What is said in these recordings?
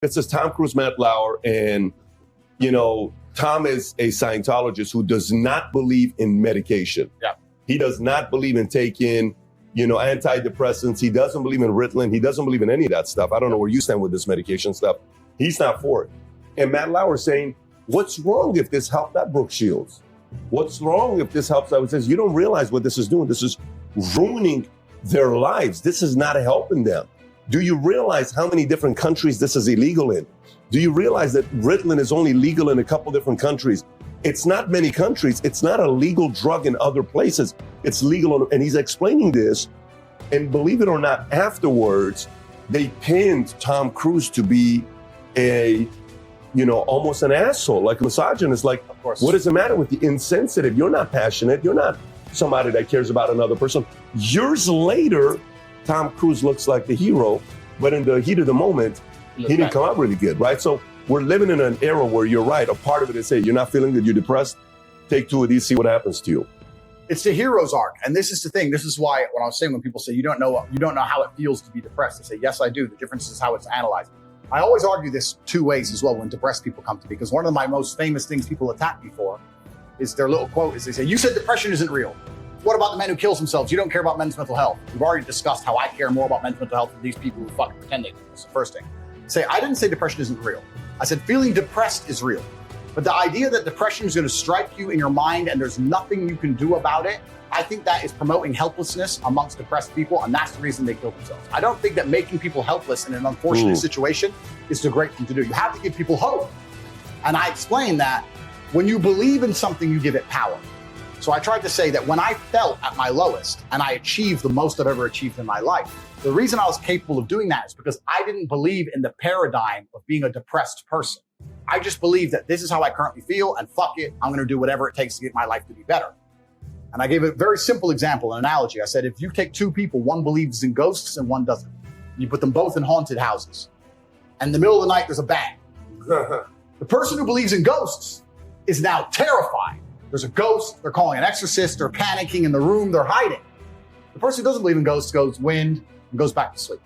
It says Tom Cruise, Matt Lauer, and, you know, Tom is a Scientologist who does not believe in medication. Yeah. He does not believe in taking, you know, antidepressants. He doesn't believe in Ritalin. He doesn't believe in any of that stuff. I don't know where you stand with this medication stuff. He's not for it. And Matt Lauer is saying, what's wrong if this helped that Brooke Shields? What's wrong if this helps out? It says, you don't realize what this is doing. This is ruining their lives. This is not helping them. Do you realize how many different countries this is illegal in? Do you realize that Ritalin is only legal in a couple different countries? It's not many countries. It's not a legal drug in other places. It's legal. And he's explaining this. And believe it or not, afterwards, they pinned Tom Cruise to be a, you know, almost an asshole, like a misogynist. Like, of course. What does it matter with you? Insensitive. You're not passionate. You're not somebody that cares about another person. Years later, Tom Cruise looks like the hero, but in the heat of the moment, he didn't come out really good, right? So we're living in an era where you're right. A part of it is, hey, you're not feeling good, you're depressed. Take 2 of these, see what happens to you. It's the hero's arc. And this is the thing. This is why when I was saying, when people say, you don't know how it feels to be depressed, I say, yes, I do. The difference is how it's analyzed. I always argue this 2 ways as well when depressed people come to me, because one of my most famous things people attack me for is their little quote is they say, you said depression isn't real. What about the men who kills themselves? You don't care about men's mental health. We've already discussed how I care more about men's mental health than these people who fucking pretend they do. That's the first thing. Say, I didn't say depression isn't real. I said feeling depressed is real. But the idea that depression is going to strike you in your mind and there's nothing you can do about it, I think that is promoting helplessness amongst depressed people, and that's the reason they kill themselves. I don't think that making people helpless in an unfortunate situation is the great thing to do. You have to give people hope. And I explained that when you believe in something, you give it power. So I tried to say that when I felt at my lowest and I achieved the most I've ever achieved in my life, the reason I was capable of doing that is because I didn't believe in the paradigm of being a depressed person. I just believed that this is how I currently feel, and fuck it, I'm going to do whatever it takes to get my life to be better. And I gave a very simple example, an analogy. I said, if you take 2 people, one believes in ghosts and one doesn't, you put them both in haunted houses, and in the middle of the night, there's a bang. The person who believes in ghosts is now terrified. There's a ghost, they're calling an exorcist, they're panicking in the room, they're hiding. The person who doesn't believe in ghosts goes wind and goes back to sleep.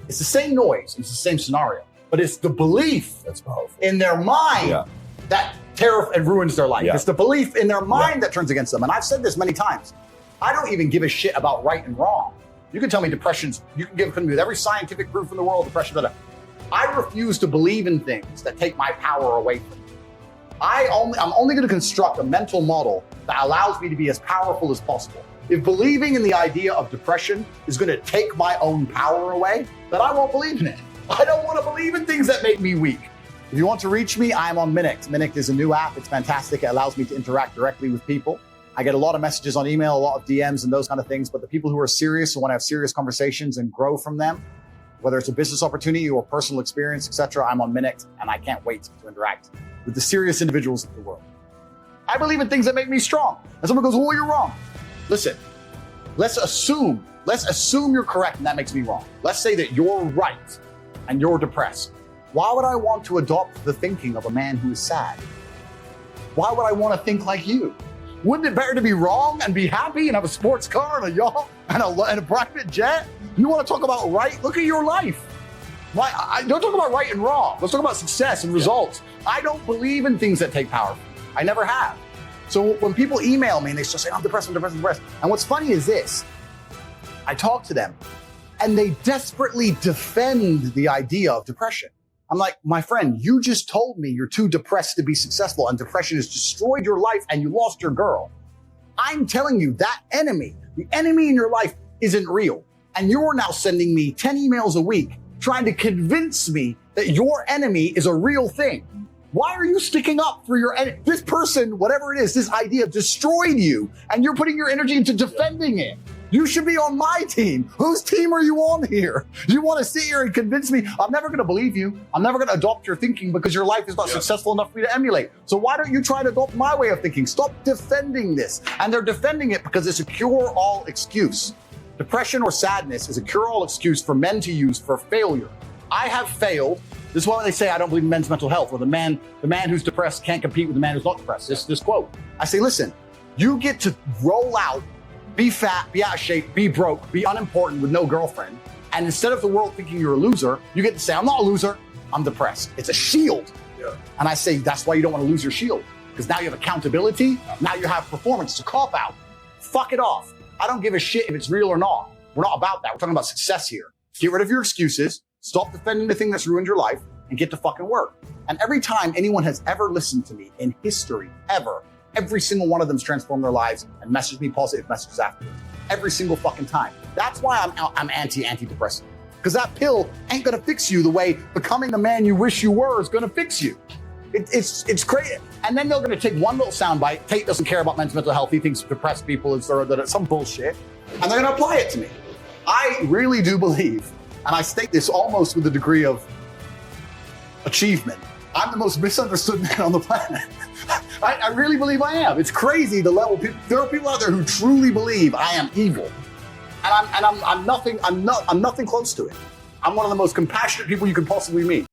It's the same noise, it's the same scenario, but it's the belief that's powerful in their mind that and ruins their life. It's the belief in their mind that turns against them. And I've said this many times. I don't even give a shit about right and wrong. You can tell me depression's, you can give me with every scientific proof in the world, depression, blah, blah. I refuse to believe in things that take my power away from me. I'm only going to construct a mental model that allows me to be as powerful as possible. If believing in the idea of depression is going to take my own power away, then I won't believe in it. I don't want to believe in things that make me weak. If you want to reach me, I'm on Minict. Minict is a new app. It's fantastic. It allows me to interact directly with people. I get a lot of messages on email, a lot of DMs and those kind of things, but the people who are serious and want to have serious conversations and grow from them, whether it's a business opportunity or personal experience, etc., I'm on Minict, and I can't wait to interact with the serious individuals of the world. I believe in things that make me strong. And someone goes, well, you're wrong. Listen, let's assume you're correct and that makes me wrong. Let's say that you're right and you're depressed. Why would I want to adopt the thinking of a man who is sad? Why would I want to think like you? Wouldn't it better to be wrong and be happy and have a sports car and a yacht and a private jet? You want to talk about right? Look at your life. Why? Don't talk about right and wrong. Let's talk about success and results. I don't believe in things that take power from me. I never have. So when people email me and they start saying, I'm depressed. And what's funny is this. I talk to them and they desperately defend the idea of depression. I'm like, my friend, you just told me you're too depressed to be successful and depression has destroyed your life and you lost your girl. I'm telling you that enemy, the enemy in your life isn't real. And you're now sending me 10 emails a week trying to convince me that your enemy is a real thing. Why are you sticking up for your enemy? This person, whatever it is, this idea destroyed you and you're putting your energy into defending it. You should be on my team. Whose team are you on here? You want to sit here and convince me? I'm never going to believe you. I'm never going to adopt your thinking because your life is not successful enough for me to emulate. So why don't you try to adopt my way of thinking? Stop defending this. And they're defending it because it's a cure-all excuse. Depression or sadness is a cure-all excuse for men to use for failure. I have failed. This is why they say I don't believe in men's mental health, or the man who's depressed can't compete with the man who's not depressed. This quote. I say, listen, you get to roll out, be fat, be out of shape, be broke, be unimportant with no girlfriend. And instead of the world thinking you're a loser, you get to say, I'm not a loser. I'm depressed. It's a shield. Yeah. And I say, that's why you don't want to lose your shield. Because now you have accountability. Now you have performance to cop out. Fuck it off. I don't give a shit if it's real or not. We're not about that. We're talking about success here. Get rid of your excuses. Stop defending the thing that's ruined your life and get to fucking work. And every time anyone has ever listened to me in history, ever, every single one of them's transformed their lives and messaged me positive messages afterwards. Every single fucking time. That's why I'm antidepressant. Because that pill ain't gonna fix you the way becoming the man you wish you were is gonna fix you. It's crazy. And then they're gonna take one little soundbite. Tate doesn't care about mental health. He thinks depressed people is some bullshit. And they're gonna apply it to me. I really do believe, and I state this almost with a degree of achievement, I'm the most misunderstood man on the planet. I really believe I am. It's crazy the level. There are people out there who truly believe I am evil, and I'm nothing close to it. I'm one of the most compassionate people you could possibly meet.